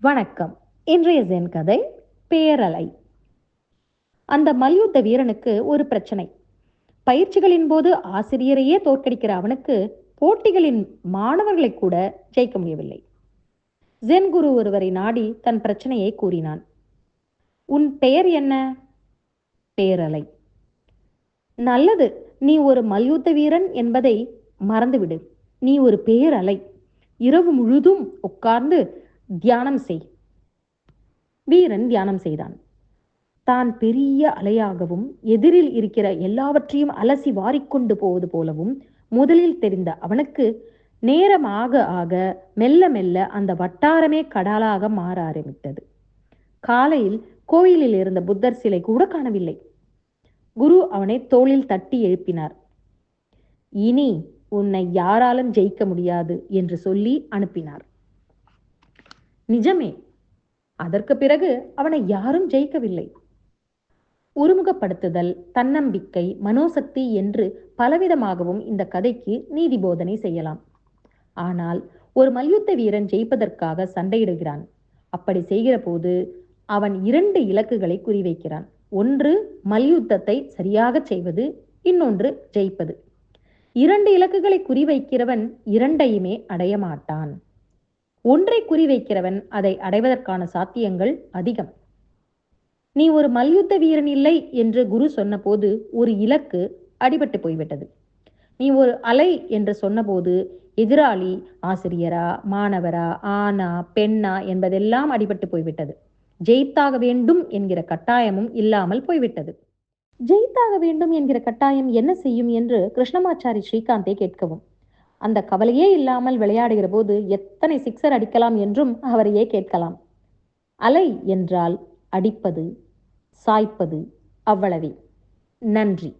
வணக்கம். இன்றைய ஜென் கதை பேரலை. அந்த மல்யுத்த வீரனுக்கு ஒரு பிரச்சனை. பயிற்சிகளின் போது ஆசிரியரையே தோற்கடிக்கிற அவனுக்கு போட்டிகளின் மாணவர்களை கூட ஜெயிக்க முடியவில்லை. ஜென் குரு ஒருவரை நாடி தன் பிரச்சனையை கூறினான். உன் பெயர் என்ன? பேரலை. நல்லது, நீ ஒரு மல்யுத்த வீரன் என்பதை மறந்துவிடு. நீ ஒரு பேரலை. இரவு முழுதும் உட்கார்ந்து தியானம் செய். வீரன் தியானம் செய்தான். தான் பெரிய அலையாகவும் எதிரில் இருக்கிற எல்லாவற்றையும் அலசி வாரிக்கொண்டு போவது போலவும் முதலில் தெரிந்த அவனுக்கு நேரம் ஆக ஆக மெல்ல மெல்ல அந்த வட்டாரமே கடலாக மாற ஆரம்பித்தது. காலையில் கோயிலில் இருந்த புத்தர் சிலை கூட காணவில்லை. குரு அவனை தோளில் தட்டி எழுப்பினார். இனி உன்னை யாராலும் ஜெயிக்க முடியாது என்று சொல்லி அனுப்பினார். நிஜமே. அதற்கு பிறகு அவனை யாரும் ஜெயிக்கவில்லை. ஒருமுகப்படுத்துதல், தன்னம்பிக்கை, மனோசக்தி என்று பலவிதமாகவும் இந்த கதைக்கு நீதி போதனை செய்யலாம். ஆனால் ஒரு மல்யுத்த வீரன் ஜெயிப்பதற்காக சண்டையிடுகிறான். அப்படி செய்கிற போது அவன் 2 இலக்குகளை குறிவைக்கிறான். ஒன்று மல்யுத்தத்தை சரியாக செய்வது, இன்னொன்று ஜெயிப்பது. 2 இலக்குகளை குறிவைக்கிறவன் 2ஐயுமே அடைய மாட்டான். ஒன்றை குறிவைக்கிறவன் அதை அடைவதற்கான சாத்தியங்கள் அதிகம். நீ ஒரு மல்யுத்த வீரன் இல்லை என்று குரு சொன்னபோது ஒரு இலக்கு அடிபட்டு போய்விட்டது. நீ ஒரு அலை என்று சொன்னபோது எதிராளி ஆசிரியரா, மாணவரா, ஆணா, பெண்ணா என்பதெல்லாம் அடிபட்டு போய்விட்டது. ஜெயித்தாக வேண்டும் என்கிற கட்டாயமும் இல்லாமல் போய்விட்டது. ஜெயித்தாக வேண்டும் என்கிற கட்டாயம் என்ன செய்யும் என்று கிருஷ்ணமாச்சாரி ஸ்ரீகாந்தை கேட்கவும். அந்த கவலையே இல்லாமல் விளையாடுகிற போது எத்தனை சிக்ஸர் அடிக்கலாம் என்றும் அவரையே கேட்கலாம். அலை என்றால் அடிப்பது, சாய்ப்பது, அவ்வளவே. நன்றி.